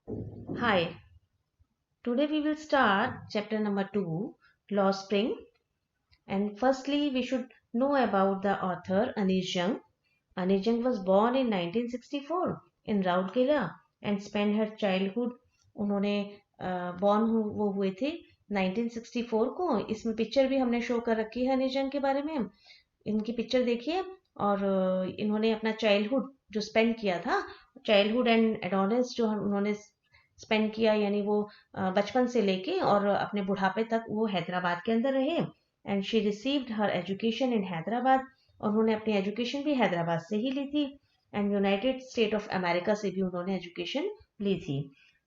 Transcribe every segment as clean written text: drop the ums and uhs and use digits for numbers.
Hi, today we will start chapter number 2, Law Spring. And firstly, we should know about the author Anish Jung. Anish Jung was born in 1964 in Rourkela and spent her childhood. उन्होंने born वो हुए थे 1964 को. इसमें picture भी हमने show कर रखी है अनिश जंग के बारे में. इनकी पिक्चर देखिए. और इन्होंने अपना चाइल्डहुड जो स्पेंड किया था, चाइल्डहुड एंड एडोलेंस जो उन्होंने स्पेंड किया, यानी वो बचपन से लेके और अपने बुढ़ापे तक वो हैदराबाद के अंदर रहे. And she received her education in Hyderabad. और उन्होंने अपनी एजुकेशन भी हैदराबाद से ही ली थी. And United State of America से भी उन्होंने एजुकेशन ली थी.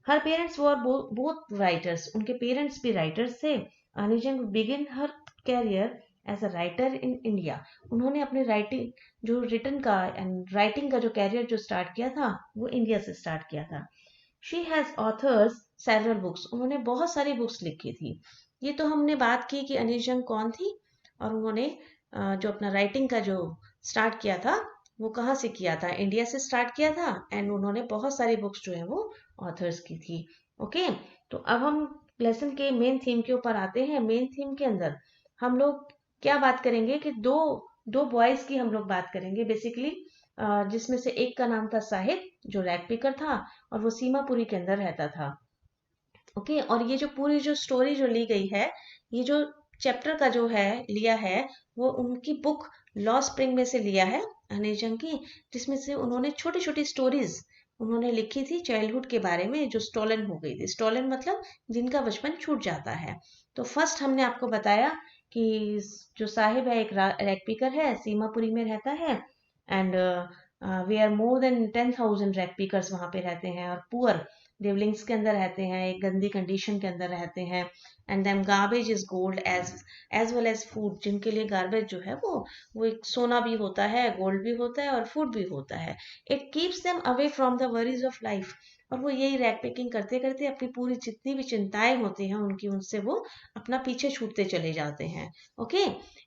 Her parents were both writers. उनके पेरेंट्स भी राइटर्स थे. Anees Jung begin her career as a writer in India. उन्होंने अपने राइटिंग जो रिटन का एंड राइटिंग का जो कैरियर जो स्टार्ट किया था वो इंडिया से स्टार्ट किया था. She has authors several books. उन्होंने बहुत सारी बुक्स लिखी थी. ये तो हमने बात की कि अनिश जंग कौन थी. और उन्होंने जो अपना राइटिंग का जो स्टार्ट किया था वो कहाँ से किया था, इंडिया से स्टार्ट किया था. एंड उन्होंने बहुत सारी बुक्स जो है वो ऑथर्स की थी. ओके, तो अब हम लेसन के मेन थीम के ऊपर आते हैं. मेन थीम के अंदर हम लोग क्या बात करेंगे कि दो दो बॉयज की हम लोग बात करेंगे बेसिकली, जिसमें से एक का नाम था साहिब जो रैग पिकर था और वो सीमापुरी के अंदर रहता था. ओके, और ये जो पूरी जो स्टोरी जो ली गई है, ये जो चैप्टर का जो है लिया है वो उनकी बुक लॉ स्प्रिंग में से लिया है अनिजम की, जिसमें से उन्होंने छोटी छोटी स्टोरीज उन्होंने लिखी थी चाइल्डहुड के बारे में जो स्टोलन हो गई थी. स्टोलन मतलब जिनका बचपन छूट जाता है. तो फर्स्ट हमने आपको बताया कि जो साहिब है एक रैग पिकर है, सीमापुरी में रहता है. And we are more than 10,000 rag pickers वहां पे रहते हैं और पुअर लिवलिंग्स के अंदर रहते हैं, एक गंदी कंडीशन के अंदर रहते हैं. And them garbage is gold as well as food. जिनके लिए गार्बेज जो है वो एक सोना भी होता है, गोल्ड भी होता है और फूड भी होता है. It keeps them away from the worries of life. और वो यही रैक पैकिंग करते करते अपनी पूरी जितनी भी चिंताएं होती हैं उनकी, उनसे वो अपना पीछे छूटते चले जाते हैं. ओके,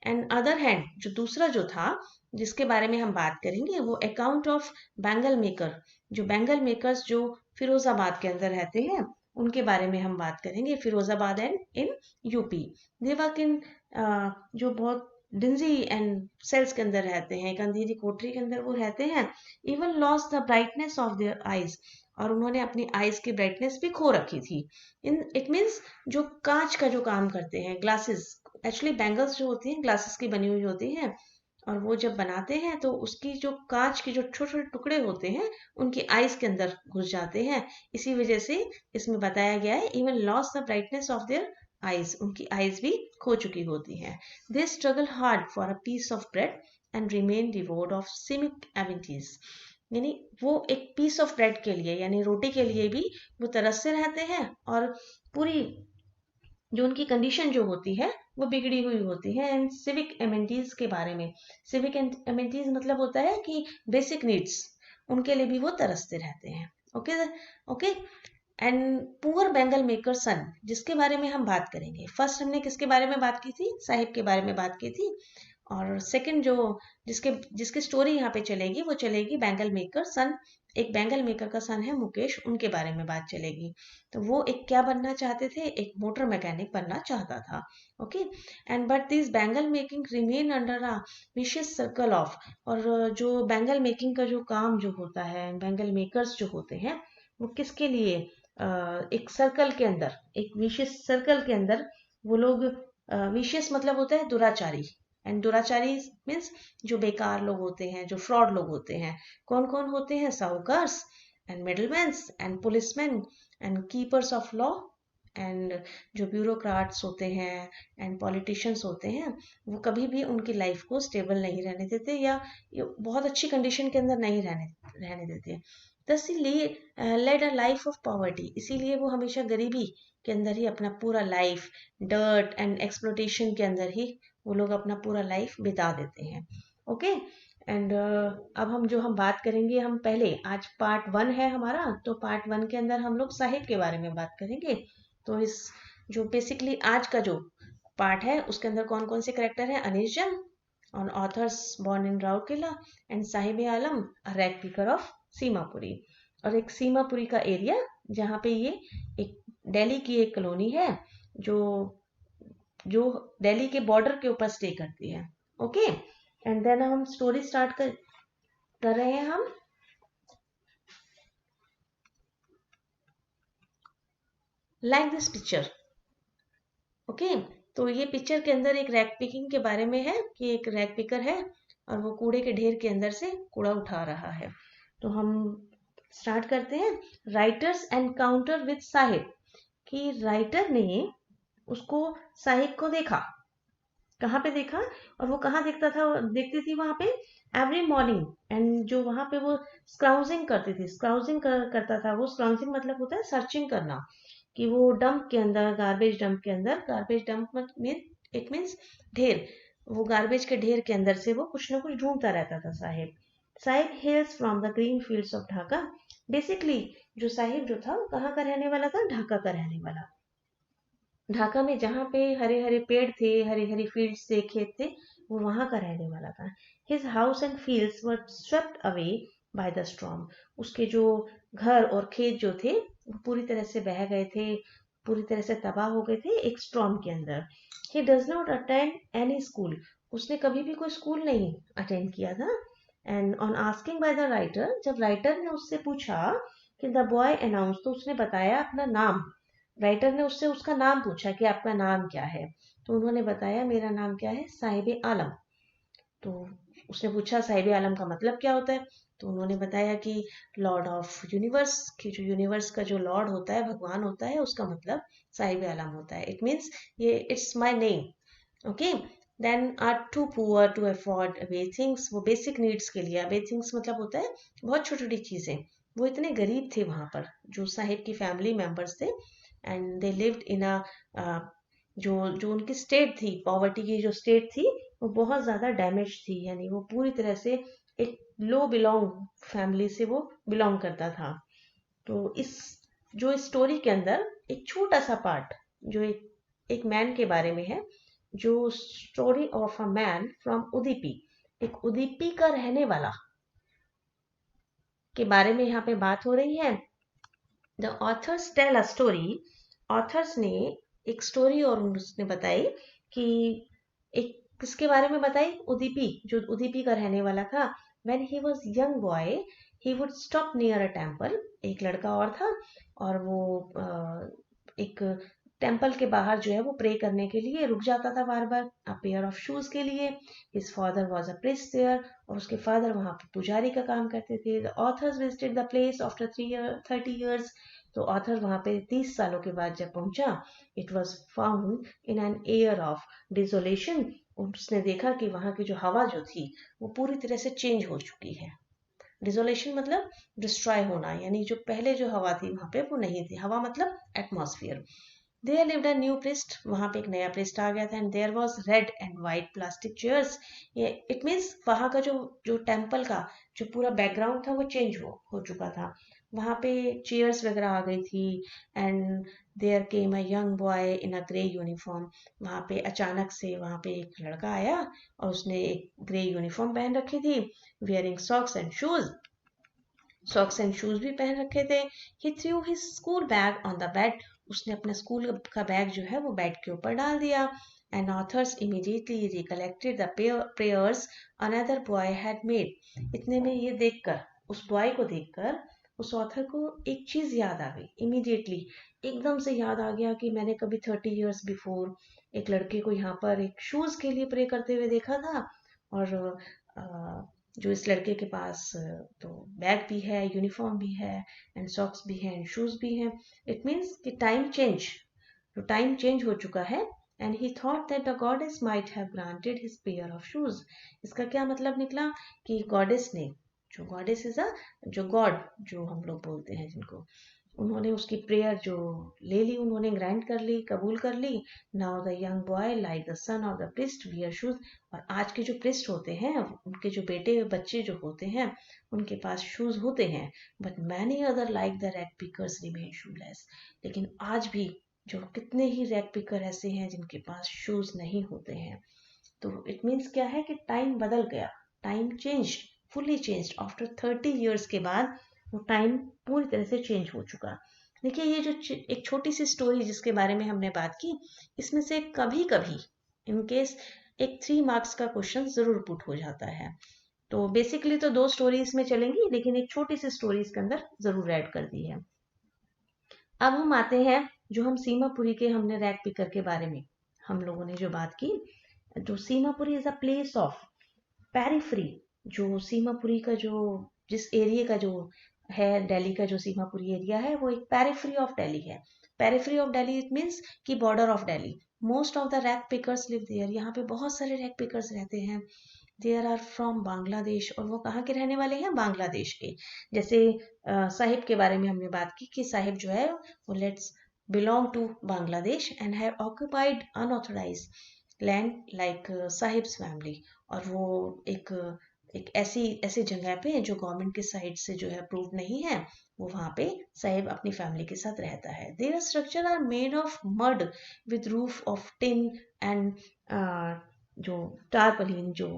एंड अदर हैंड जो दूसरा जो था जिसके बारे में हम बात करेंगे वो अकाउंट ऑफ बैंगल मेकर. जो बैंगल मेकर्स जो फिरोजाबाद के अंदर रहते हैं उनके बारे में हम बात करेंगे. Firozabad and in UP. They work in जो बहुत डिंजी एंड सेल्स के अंदर रहते हैं, एक अंधेरी कोठरी के अंदर वो रहते हैं. Even loss the brightness of their eyes. और उन्होंने अपनी आईज की ब्राइटनेस भी खो रखी थी. इन इट मीन्स जो कांच का जो काम करते हैं, ग्लासेस, एक्चुअली बैंगल्स जो होती हैं ग्लासेस की बनी हुई होती हैं. और वो जब बनाते हैं तो उसकी जो कांच के जो छोटे छोटे टुकड़े होते हैं उनकी आईज के अंदर घुस जाते हैं. इसी वजह से इसमें बताया गया है even loss the brightness of their eyes. उनकी आईज भी खो चुकी होती हैं. They struggle hard for a piece of bread and remain डिवोर्ड ऑफ सिमिक एविटीज. यानी वो एक पीस ऑफ ब्रेड के लिए यानी रोटी के लिए भी वो तरसते रहते हैं. और पूरी जो उनकी कंडीशन जो होती है वो बिगड़ी हुई होती है. एंड सिविक एमेनिटीज के बारे में, सिविक एमेनिटीज मतलब होता है कि बेसिक नीड्स, उनके लिए भी वो तरसते रहते हैं. Okay. Okay, and poor bangle maker son जिसके बारे में हम बात करेंगे. फर्स्ट हमने किसके बारे में बात की थी, साहिब के बारे में बात की थी. और सेकंड जो जिसके जिसकी स्टोरी यहाँ पे चलेगी वो चलेगी बैंगल मेकर सन. एक बैंगल मेकर का सन है मुकेश, उनके बारे में बात चलेगी. तो वो एक क्या बनना चाहते थे, एक मोटर मैकेनिक बनना चाहता था. Okay, and but this bangle making remain under a vicious circle of. और जो बैंगल मेकिंग का जो काम जो होता है, बैंगल मेकर्स जो होते हैं वो किसके लिए, एक सर्कल के अंदर, एक विशियस सर्कल के अंदर वो लोग, विशियस मतलब होता है दुराचारी. एंड दुराचारी मीन्स जो बेकार लोग होते हैं, जो फ्रॉड लोग होते हैं. कौन कौन होते हैं, sahukars and middlemans and policeman and keepers of law and जो ब्यूरोक्राट्स होते हैं एंड पॉलिटिशियंस होते हैं. वो कभी भी उनकी लाइफ को स्टेबल नहीं रहने देते या बहुत अच्छी कंडीशन के अंदर नहीं रहने रहने देते. Thus he led a life of poverty. इसीलिए वो हमेशा गरीबी के अंदर ही अपना पूरा लाइफ, डर्ट एंड एक्सप्लोटेशन के अंदर ही वो लोग अपना पूरा लाइफ बिता देते हैं. ओके, एंड अब हम बात करेंगे, हम पहले आज पार्ट 1 है हमारा, तो पार्ट 1 के अंदर हम लोग साहिब के बारे में बात करेंगे. तो इस जो बेसिकली आज का जो पार्ट है उसके अंदर कौन कौन से करेक्टर हैं, अनिश जंग on authors born in Raurkela and Sahib Alam a rag picker of Seemapuri. और एक सीमापुरी का एरिया जहाँ पे ये एक दिल्ली की एक कॉलोनी है जो जो दिल्ली के बॉर्डर के ऊपर स्टे करती है. ओके, एंड देन हम स्टोरी स्टार्ट कर रहे हैं हम. Like this picture. ओके, तो ये पिक्चर के अंदर एक रैक पिकिंग के बारे में है कि एक रैक पिकर है और वो कूड़े के ढेर के अंदर से कूड़ा उठा रहा है. तो हम स्टार्ट करते हैं. Writers encounter with Sahib. कि राइटर ने उसको साहिब को देखा. कहाँ पे देखा? और वो कहाँ देखती थी वहां पे एवरी मॉर्निंग. एंड जो वहां पे वो स्क्राउजिंग करती थी, करता था वो. स्क्राउजिंग मतलब होता है सर्चिंग करना. कि वो डंप के अंदर, garbage dump mean it means ढेर. वो गार्बेज के ढेर के अंदर से वो कुछ ना कुछ ढूंढता रहता था Sahib. Sahib हेल्स from the green fields of Dhaka. Basically जो साहिब जो था वो कहाँ का रहने वाला था? ढाका का रहने वाला. ढाका में जहाँ पे हरे हरे पेड़ थे, हरी हरी फील्ड्स थे, खेत थे, वो वहां का रहने वाला था. His house and fields were swept away by the storm. उसके जो घर और खेत जो थे वो पूरी तरह से बह गए थे, पूरी तरह से तबाह हो गए थे एक स्टॉर्म के अंदर. He does not attend any school. उसने कभी भी कोई स्कूल नहीं अटेंड किया था. And on asking by the writer, जब राइटर ने उससे पूछा कि द बॉय अनाउंस, तो उसने बताया अपना नाम. राइटर ने उससे उसका नाम पूछा कि आपका नाम क्या है. तो उन्होंने बताया मेरा नाम क्या है? साहिब आलम. तो उसने पूछा साहिब आलम का मतलब क्या होता है? तो उन्होंने बताया कि लॉर्ड ऑफ यूनिवर्स, कि जो यूनिवर्स का जो लॉर्ड होता है, भगवान होता है, उसका मतलब साहिब आलम होता है. इट मीन्स ये it's my name. Okay, then are too poor to afford the things. वो बेसिक नीड्स के लिए, बेथिंग्स मतलब होता है बहुत छोटी छोटी चीजें. वो इतने गरीब थे वहां पर, जो साहिब की फैमिली मेंबर्स थे. एंड दे लिव्ड इन अ जो जो उनकी स्टेट थी, पॉवर्टी की जो स्टेट थी, वो बहुत ज्यादा डैमेज थी. यानी वो पूरी तरह से एक लो बिलोंग फैमिली से वो बिलोंग करता था. तो इस जो स्टोरी के अंदर एक छोटा सा पार्ट जो एक मैन के बारे में है, जो story of a man from Udupi, एक उदीपी का रहने वाला के बारे में यहाँ पे बात हो रही है. The authors tell a story. Authors ने एक स्टोरी और उसने बताई कि एक किसके बारे में बताई? उदीपी, जो उदीपी का रहने वाला था. When he was young boy he would stop near a temple. एक लड़का और था और वो एक टेम्पल के बाहर जो है वो प्रे करने के लिए रुक जाता था बार बार, अ पेयर ऑफ शूज के लिए. His father was a priest there. और उसके फादर वहां पे पुजारी का काम करते थे. The authors visited the place after 30 years. तो ऑथर वहां पे 30 सालों के बाद जब पहुंचा, it was found in an air of desolation. उसने देखा कि वहां की जो हवा जो थी वो पूरी तरह से चेंज हो चुकी है. डिसोलेशन मतलब डिस्ट्रॉय होना, यानी जो पहले जो हवा थी वहां पे वो नहीं थी. हवा मतलब atmosphere. There lived a new priest. वहां पे एक नया प्रिस्ट आ गया था. And there was red and white plastic chairs. ये इट मीन्स वहां का जो जो टेम्पल का जो पूरा बैकग्राउंड था वो चेंज हो चुका था. वहां पे चेयर्स वगैरह आ गई थी. And there came a young boy in a grey uniform. वहां पे अचानक से वहां पे एक लड़का आया और उसने एक ग्रे यूनिफॉर्म पहन रखी थी, wearing socks and shoes. Socks and shoes भी पहन रखे थे. He threw his school bag on the bed. उसने अपना स्कूल का बैग जो है वो बेड के ऊपर डाल दिया. And authors immediately recollected the prayers another boy had made. इतने में ये देखकर, उस बॉय को देखकर उस ऑथर को एक चीज याद आ गई. इमीडिएटली एकदम से याद आ गया कि मैंने कभी 30 years बिफोर एक लड़के को यहाँ पर एक शूज के लिए प्रे करते हुए देखा था. और जो इस लड़के के पास तो बैग भी है, यूनिफॉर्म भी है, एंड सॉक्स भी है, एंड शूज भी है. इट मीन्स कि टाइम चेंज हो चुका है. And he thought that the goddess might have granted his pair of shoes. इसका क्या मतलब निकला? कि गॉडेस ने, जो गॉडेस इज अ, जो गॉड जो हम लोग बोलते हैं जिनको, उन्होंने उसकी प्रेयर जो ले ली, उन्होंने ग्रांट कर ली, कबूल कर ली. Now the young boy like the son of the priest wear shoes. और आज के जो प्रिस्ट होते हैं, उनके जो बेटे बच्चे जो होते हैं, उनके पास शूज होते हैं. But many other like the rag pickers remain shoelace. लेकिन आज भी जो कितने ही रैग पिकर ऐसे हैं जिनके पास शूज नहीं होते हैं. तो इट मीन्स क्या है कि टाइम बदल गया. Time change, fully change after 30 years के बाद वो टाइम पूरी तरह से चेंज हो चुका. देखिए ये जो एक छोटी सी स्टोरी जिसके बारे में हमने बात की, इसमें से कभी कभी इन केस एक 3 मार्क्स का क्वेश्चन जरूर पुट हो जाता है। तो बेसिकली तो 2 स्टोरी इसमें चलेंगी, लेकिन एक छोटी सी स्टोरी इसके अंदर जरूर ऐड कर दी है। अब हम आते हैं जो हम सीमापुरी के हमने रैग पिकर के बारे में हम लोगों ने जो बात की। जो Seemapuri is a place of periphery. जो सीमापुरी का जो जिस एरिया का जो है, दिल्ली का जो सीमापुरी एरिया है, वो एक पेरिफ्री ऑफ दिल्ली है। Periphery of Delhi it means कि border of Delhi. Most of the rag pickers live there. यहाँ पे बहुत सारे रैग पिकर्स रहते हैं। देयर आर फ्रॉम बांग्लादेश, और वो कहाँ के रहने वाले हैं? बांग्लादेश के। जैसे साहिब के बारे में हमने बात की कि साहिब जो है वो lets belong to Bangladesh and have occupied unauthorise land like Sahib's family. और वो एक एक ऐसी जगह पे जो गवर्नमेंट के साइड से जो है अप्रूव नहीं है, वो वहाँ पे साहिब अपनी फैमिली के साथ रहता है। Their structure are made of mud with roof of tin and जो टारपलिन जो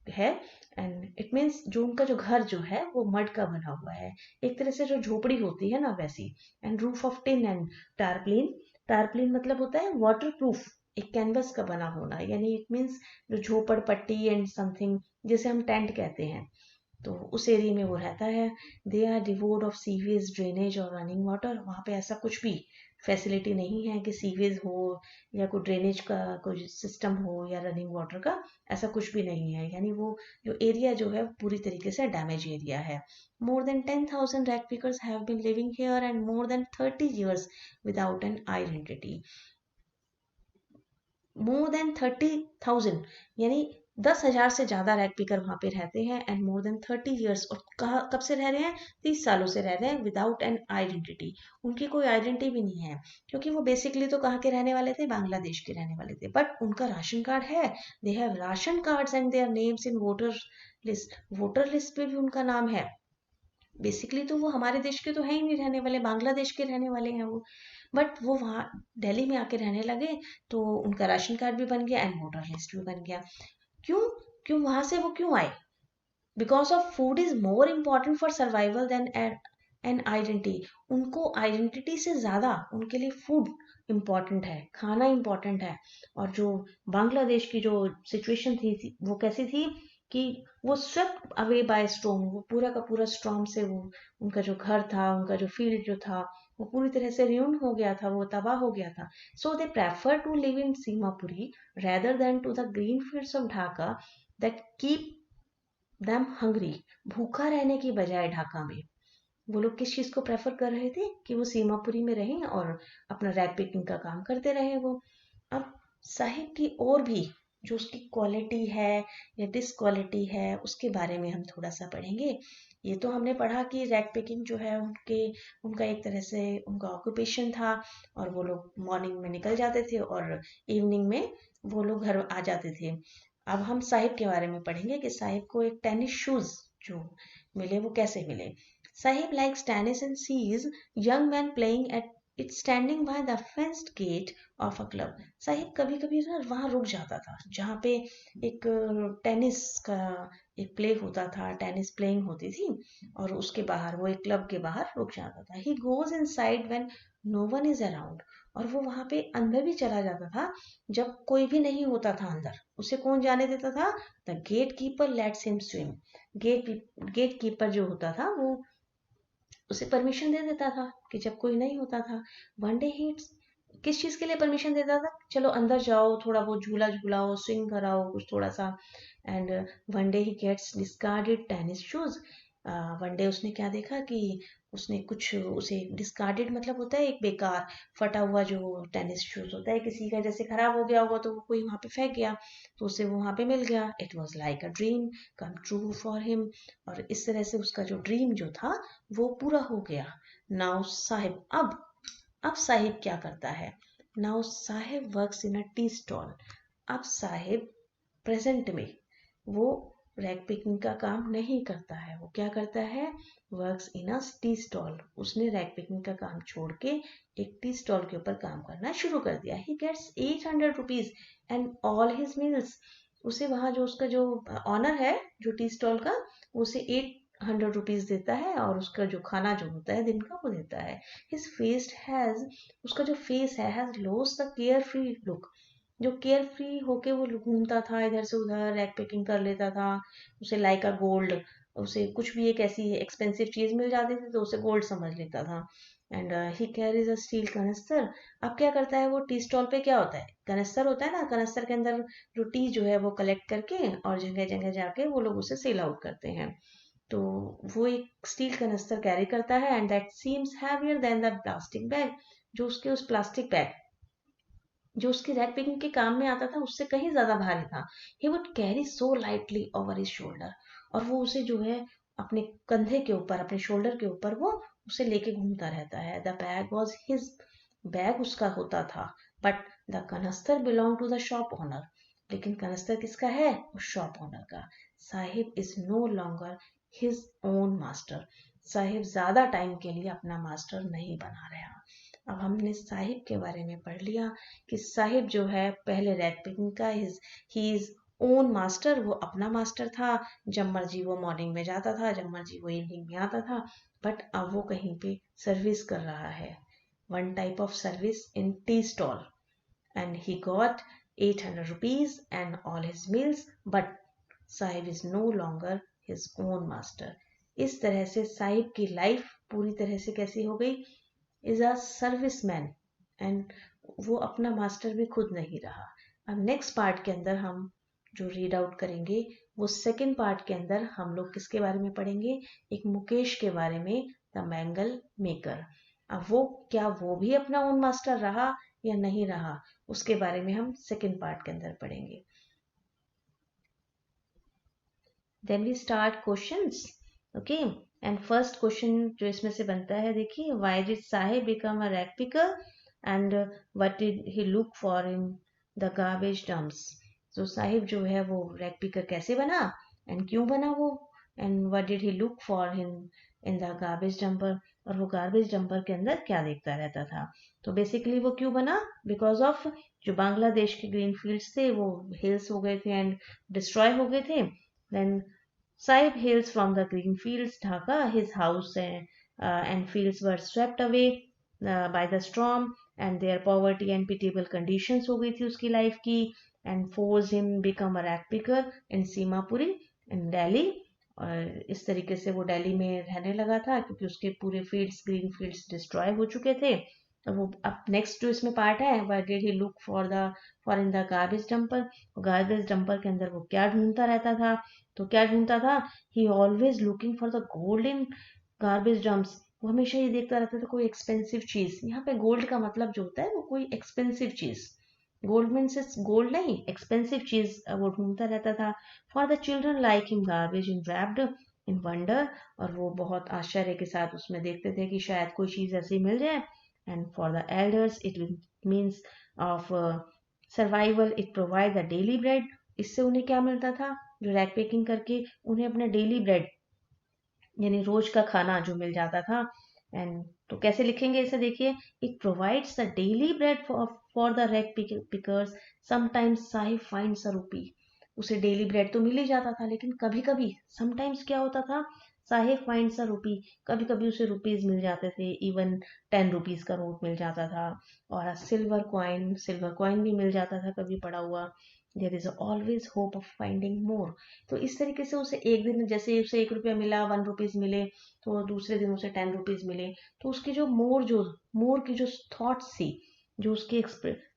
है, एंड इट मीन्स जो उनका जो घर जो है वो मड का बना हुआ है, एक तरह से जो झोपड़ी होती है ना वैसी। And roof of tin and tarpaulin. Tarpaulin मतलब होता है वाटर प्रूफ, एक कैनवस का बना होना, यानी इट मीन्स जो झोपड़ पट्टी एंड समथिंग जिसे हम टेंट कहते हैं, तो उस एरिया में वो रहता है। दे आर डिवोर्ड ऑफ सीवेज, ड्रेनेज और रनिंग वाटर। वहाँ पे ऐसा कुछ भी फैसिलिटी नहीं है कि सीवेज हो या कोई ड्रेनेज का कोई सिस्टम हो या रनिंग वाटर का, ऐसा कुछ भी नहीं है। यानी वो जो एरिया जो है पूरी तरीके से डैमेज एरिया है। More than 10,000 rag pickers have been living here and more than 30 years without an identity. More than 30,000 यानी 10,000 से ज्यादा रैग पिकर वहां पे रहते हैं, एंड मोर देन 30 years, और कब से रह रहे हैं? 30 सालों से रह रहे हैं विदाउट एन आइडेंटिटी। उनकी कोई आइडेंटिटी भी नहीं है, क्योंकि वो बेसिकली तो कहाँ के रहने वाले थे? बांग्लादेश के रहने वाले थे। बट उनका राशन कार्ड है, they have ration cards and their names in voter list. Voter list पे भी उनका नाम है। बेसिकली तो वो हमारे देश के तो है ही नहीं रहने वाले, बांग्लादेश के रहने वाले हैं वो। बट वो वहाँ दिल्ली में आके रहने लगे, तो उनका राशन कार्ड भी बन गया एंड वोटर लिस्ट भी बन गया। क्यों? क्यों वहां से वो क्यों आए? Because of food is more important for survival than an identity. उनको आइडेंटिटी से ज्यादा उनके लिए फूड इम्पॉर्टेंट है, खाना इम्पॉर्टेंट है। और जो बांग्लादेश की जो सिचुएशन थी वो कैसी थी कि वो स्वेप्ट अवे बाय स्टॉर्म। वो पूरा का पूरा स्टॉर्म से वो उनका जो घर था, उनका जो फील्ड जो था, वो पूरी तरह से ruined हो गया था, वो तबाह हो गया था। So they prefer to live in Seemapuri rather than to the green fields of Dhaka that keep them hungry। भूखा रहने की बजाय ढाका में वो लोग किस चीज को प्रेफर कर रहे थे? कि वो सीमापुरी में रहें और अपना रैग पिकिंग का काम करते रहे वो। अब साहिब की और भी जो उसकी क्वालिटी है या डिसक्वालिटी है, उसके बारे में हम थोड़ा सा पढ़ेंगे। ये तो हमने पढ़ा कि रैग पिकिंग जो है उनका एक तरह से उनका ऑक्यूपेशन था, और वो लोग मॉर्निंग में निकल जाते थे और इवनिंग में वो लोग घर आ जाते थे। अब हम साहिब के बारे में पढ़ेंगे कि साहिब को एक टेनिस शूज जो मिले, वो कैसे मिले। Sahib likes tennis and sees young men playing at it standing by the fenced gate of a club। Sahib कभी कभी ना वहां रुक जाता था जहाँ पे एक टेनिस का एक प्ले होता था, टेनिस प्लेइंग होती थी, और उसके बाहर वो एक क्लब के बाहर रुक जाता था। He goes inside when no one is around. और वो वहां पे अंदर भी चला जाता था जब कोई भी नहीं होता था अंदर। उसे कौन जाने देता था? The gatekeeper lets him swim. Gatekeeper जो होता था वो उसे परमिशन दे देता था कि जब कोई नहीं होता था। वन डे ही किस चीज के लिए परमिशन देता था? चलो अंदर जाओ, थोड़ा बहुत झूला झूलाओ, स्विंग कराओ कुछ थोड़ा सा। And one day he gets discarded tennis shoes. One day उसने क्या देखा कि उसने कुछ उसे डिस्कार्डेड मतलब होता है एक बेकार फटा हुआ जो टेनिस शूज होता है किसी का, जैसे खराब हो गया होगा तो वो कोई वहां पे फेंक गया, तो उसे वो वहां पे मिल गया। It was like a dream come true for him. और इस तरह से उसका जो ड्रीम जो था वो पूरा हो गया। नाउ साहिब अब साहिब क्या करता है? Now Sahib works in a tea stall. अब साहिब प्रेजेंट में वो रैग पिकिंग का काम नहीं करता है। वो क्या करता है? Works in a tea stall. उसने रैग पिकिंग का काम छोड़ के एक टी स्टॉल के ऊपर काम करना शुरू कर दिया। He gets 800 rupees and all his meals. उसे वहां जो उसका जो ऑनर है जो टी स्टॉल का, उसे 100 रुपीज देता है और उसका जो खाना जो होता है दिन का वो देता है. हिज फेस हैज, उसका जो फेस है has lost the care free look. जो केयर फ्री होके वो घूमता था इधर से उधर, रैक पैकिंग कर लेता था. उसे लाइक अ गोल्ड, उसे कुछ भी एक ऐसी एक्सपेंसिव चीज मिल जाती थी तो उसे गोल्ड समझ लेता था. And he carries a steel canister. अब क्या करता है वो, टी स्टॉल पे क्या होता है, कनस्तर होता है ना, कनस्तर के अंदर जो टी जो है वो कलेक्ट करके और जगह जगह जाके वो लोग उसे सेल आउट करते हैं. तो वो एक स्टील कनस्तर कैरी करता है and that seems heavier than the plastic bag. जो उसके उस प्लास्टिक बैग जो उसकी रैक पैकिंग के काम में आता था उससे कहीं ज्यादा भारी था. He would carry so lightly over his shoulder. और वो उसे जो है अपने कंधे के ऊपर, अपने शोल्डर के ऊपर वो उसे लेके घूमता रहता है. The bag was his, bag उसका होता था. But the canister belong to the shop owner. लेकिन कनस्तर किसका है, उस शॉप ओनर का. Saheb is no longer his own master. Saheb ज्यादा टाइम के लिए अपना मास्टर नहीं बना रहा. अब हमने साहिब के बारे में पढ़ लिया कि साहिब जो है पहले रैक पैकिंग का ही इज ओन मास्टर, वो अपना मास्टर था. जब मर्जी वो मॉर्निंग में जाता था, जब मर्जी वो इवनिंग में आता था. बट अब वो कहीं पे सर्विस कर रहा है, one type of service in tea stall. And he got 800 rupees and all his meals, but Sahib is no longer his own master. इस तरह से साहिब की लाइफ पूरी तरह से कैसी हो गई, is a service man and वो अपना मास्टर भी खुद नहीं रहा. अब नेक्स्ट पार्ट के अंदर हम जो रीड आउट करेंगे वो सेकेंड पार्ट के अंदर हम लोग किसके बारे में पढ़ेंगे, एक मुकेश के बारे में, द मैंगल मेकर. अब वो क्या वो भी अपना ओन मास्टर रहा या नहीं रहा, उसके बारे में हम सेकेंड पार्ट के अंदर पढ़ेंगे. Then we start questions. Okay, and first question जो इसमें से बनता है, देखिए, why did Sahib become a rag picker and what did he look for in the garbage dumps. तो साहिब जो है वो रैक पिकर कैसे बना एंड क्यों बना वो, and what did he look for in the garbage dumper, और वो गार्बेज डंपर के अंदर क्या देखता रहता था. तो बेसिकली वो क्यों बना, बिकॉज ऑफ जो बांग्लादेश के ग्रीन फील्ड्स थे वो हिल्स हो गए थे एंड डिस्ट्रॉय हो गए थे. Then Saib hails from the green fields, Dhaka. His house and fields were swept away by the storm, and their poverty and pitiable conditions हो गई थी उसकी लाइफ की, and forced him become a rag picker in Simapuri in Delhi. और इस तरीके से वो दिल्ली में रहने लगा था क्योंकि उसके पूरे फील्ड्स, ग्रीन फील्ड्स डिस्ट्रॉय हो चुके थे. तो वो अब नेक्स्ट जो इसमें पार्ट है, what did he look for in the garbage dumper. Garbage dumper के अंदर वो क्या ढूंढता रहता था, तो क्या ढूंढता था, ही always looking for the gold in garbage dumps. वो हमेशा ये देखता रहता था कोई एक्सपेंसिव चीज. यहाँ पे गोल्ड का मतलब जो होता है वो कोई एक्सपेंसिव चीज, गोल्ड मीन से गोल्ड नहीं, एक्सपेंसिव चीज वो ढूंढता रहता था. For the children like him garbage in wrapped in wonder. और वो बहुत आश्चर्य के साथ उसमें देखते थे कि शायद कोई चीज ऐसी मिल जाए. And for the elders it means of survival, it provide the daily bread. इससे उन्हें क्या मिलता था, जो रैक पैकिंग करके उन्हें अपना डेली ब्रेड यानी रोज का खाना जो मिल जाता था. एंड तो कैसे लिखेंगे इसे, देखिए, it provides the daily bread for the rag pickers. Sometimes Sahib finds a रूपी. उसे डेली ब्रेड तो मिल ही जाता था, लेकिन कभी कभी समटाइम्स क्या होता था, साहिब फाइंड्स अ रूपी, कभी कभी उसे रुपीज मिल जाते थे. इवन 10 रुपीज का नोट मिल जाता था, और सिल्वर कॉइन भी मिल जाता था कभी पड़ा हुआ. There is always hope of finding more. तो इस तरीके से उसे एक दिन जैसे उसे 1 रुपया मिला, 1 रुपीज मिले, तो दूसरे दिन उसे 10 रुपीज मिले. तो उसकी जो मोर की जो थॉट्स थी, जो उसकी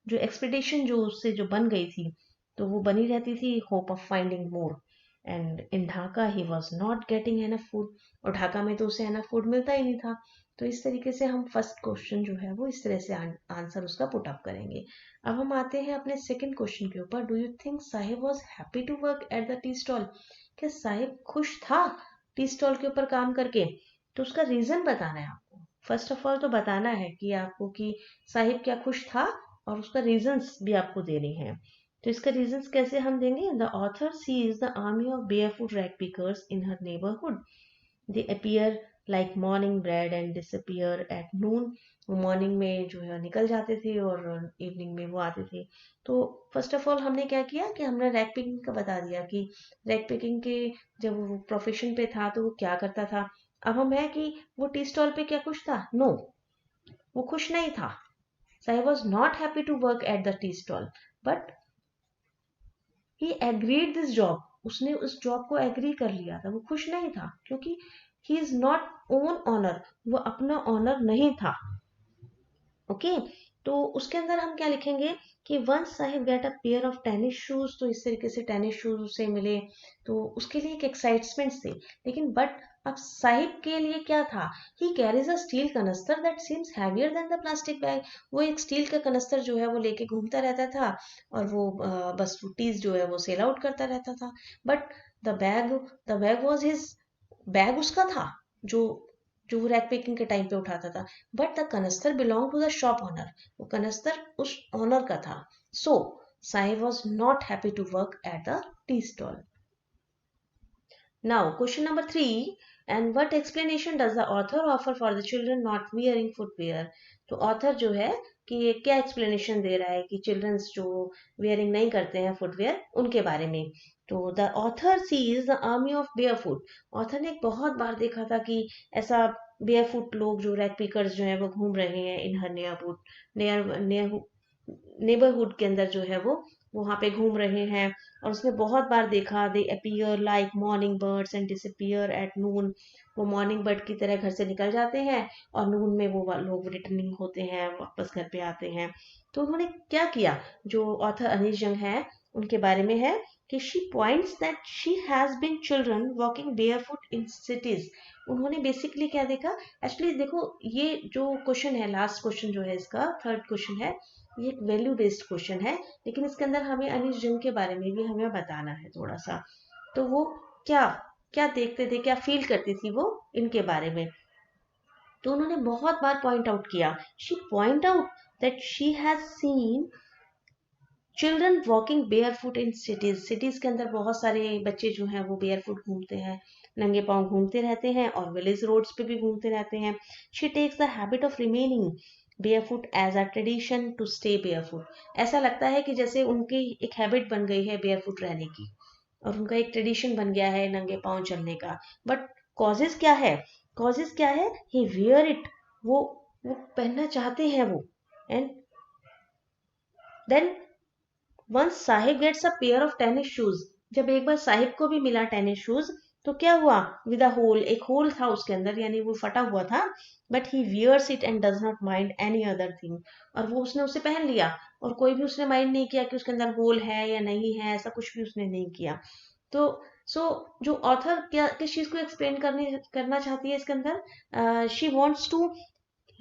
जो एक्सपेक्टेशन जो उससे जो बन गई थी, तो वो बनी रहती थी, hope of finding more. And in Dhaka he was not getting enough food. और ढाका में तो उसे एनफ फूड मिलता ही नहीं था. तो इस तरीके से हम फर्स्ट क्वेश्चन जो है वो इस तरह से आंसर उसका पुट अप करेंगे. अब हम आते हैं अपने सेकंड क्वेश्चन के ऊपर. Do you think Sahib was happy to work at the tea stall. क्या साहिब खुश था टी स्टॉल के ऊपर काम करके. तो उसका रीजन बताना है आपको. फर्स्ट ऑफ ऑल तो बताना है कि आपको कि साहिब क्या खुश था, और उसका रीजंस भी आपको देने हैं. तो इसका रीजंस कैसे हम देंगे. The author sees the army of barefoot rag pickers in her neighbourhood. They appear like morning bread and disappear at noon. वो मॉर्निंग में जो है निकल जाते थे और इवनिंग में वो आते थे। तो फर्स्ट ऑफ ऑल हमने क्या किया कि हमने रैक पिकिंग का बता दिया कि रैक पिकिंग के जब वो प्रोफेशन पे था तो वो क्या करता था। अब हम है कि वो टी स्टॉल पे क्या खुश था? नो, वो खुश नहीं था। So I was not happy to work at the tea stall, but he agreed this job. उसने उस जॉब को एग्री कर लिया था, वो खुश नहीं था क्योंकि he is not own owner, वो अपना ऑनर नहीं था। ओके, तो उसके अंदर हम क्या लिखेंगे कि once Sahib get a pair of tennis shoes, तो इस तरीके से टेनिस शूज उसे मिले तो उसके लिए एक एक्साइटमेंट थी। लेकिन बट अब साहिब के लिए क्या था? He carries a steel canister that seems heavier than the plastic bag. वो एक स्टील का कनस्तर जो है वो लेके घूमता रहता था और वो बस टीज जो है वो सेल आउट करता रहता था। But the bag was his, bag उसका था जो जो वो रैक पिकिंग के टाइम पे उठाता था। But the canister belong to the shop owner, वो कनस्तर उस ओनर का था। So Saheb was not happy to work at the tea stall. Now, question number 3, and what explanation does the author offer for the children not wearing footwear? तो author जो है कि ये क्या explanation दे रहा है कि childrens जो wearing नहीं करते हैं footwear उनके बारे में। तो the author sees the army of barefoot, author ने बहुत बार देखा था कि ऐसा barefoot लोग जो रैक पिकर्स जो है वो घूम रहे हैं इन हर नेबरहुड के अंदर जो है वो वहां पे घूम रहे हैं। और उसने बहुत बार देखा दे appear like morning birds and disappear at noon, वो मॉर्निंग बर्ड की तरह घर से निकल जाते हैं और नून में वो लोग रिटर्निंग होते हैं, वापस घर पे आते हैं। तो उन्होंने क्या किया, जो ऑथर अनीश जंग है उनके बारे में है कि she points that she has been children walking barefoot in cities. उन्होंने बेसिकली क्या देखा, एक्चुअली देखो ये जो क्वेश्चन है, लास्ट क्वेश्चन जो है इसका थर्ड क्वेश्चन है, ये एक वैल्यू बेस्ड क्वेश्चन है, लेकिन इसके अंदर हमें अनिश जंग के बारे में भी हमें बताना है थोड़ा सा। तो वो क्या क्या देखते थे, क्या फील करती थी वो इनके बारे में। तो उन्होंने बहुत बार पॉइंट आउट किया, she point out that she has seen children walking bear foot in cities. Cities के अंदर बहुत सारे बच्चे जो हैं वो बेयर फुट घूमते हैं, नंगे पांव घूमते रहते हैं और विलेज रोड्स पे भी घूमते रहते हैं। She takes the habit of remaining barefoot as a tradition to stay barefoot. ऐसा लगता है कि जैसे उनकी एक हैबिट बन गई है बेयरफुट रहने की और उनका एक ट्रेडिशन बन गया है नंगे पांव चलने का। बट कॉजेज क्या है? कॉजेज क्या है? ही वियर इट, वो पहनना चाहते हैं वो। And then once Sahib gets a pair of tennis shoes, जब एक बार साहिब को भी मिला टेनिस शूज तो क्या हुआ? विद अ होल, एक होल था उसके अंदर यानी वो फटा हुआ था। But he wears it and does not mind any other thing, और वो उसने उसे पहन लिया और कोई भी उसने माइंड नहीं किया कि उसके अंदर होल है या नहीं है, ऐसा कुछ भी उसने नहीं किया। तो सो जो ऑथर क्या किस चीज को एक्सप्लेन करना चाहती है इसके अंदर, she wants to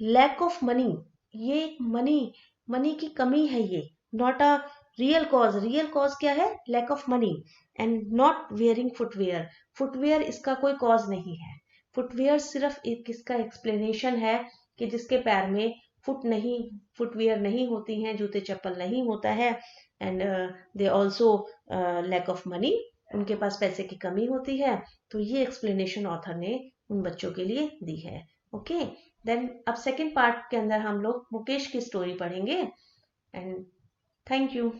lack of money, ये मनी मनी की कमी है ये, not a real cause. Real cause क्या है? Lack of money. And not wearing footwear, footwear इसका कोई कॉज नहीं है। फुटवेयर सिर्फ एक इसका एक्सप्लेनेशन है कि जिसके पैर में फुटवेयर नहीं होती हैं, जूते चप्पल नहीं होता है। And they also lack of money, उनके पास पैसे की कमी होती है। तो ये एक्सप्लेनेशन ऑथर ने उन बच्चों के लिए दी है। ओके, देन अब सेकेंड पार्ट के अंदर हम लोग मुकेश की स्टोरी पढ़ेंगे। And thank you.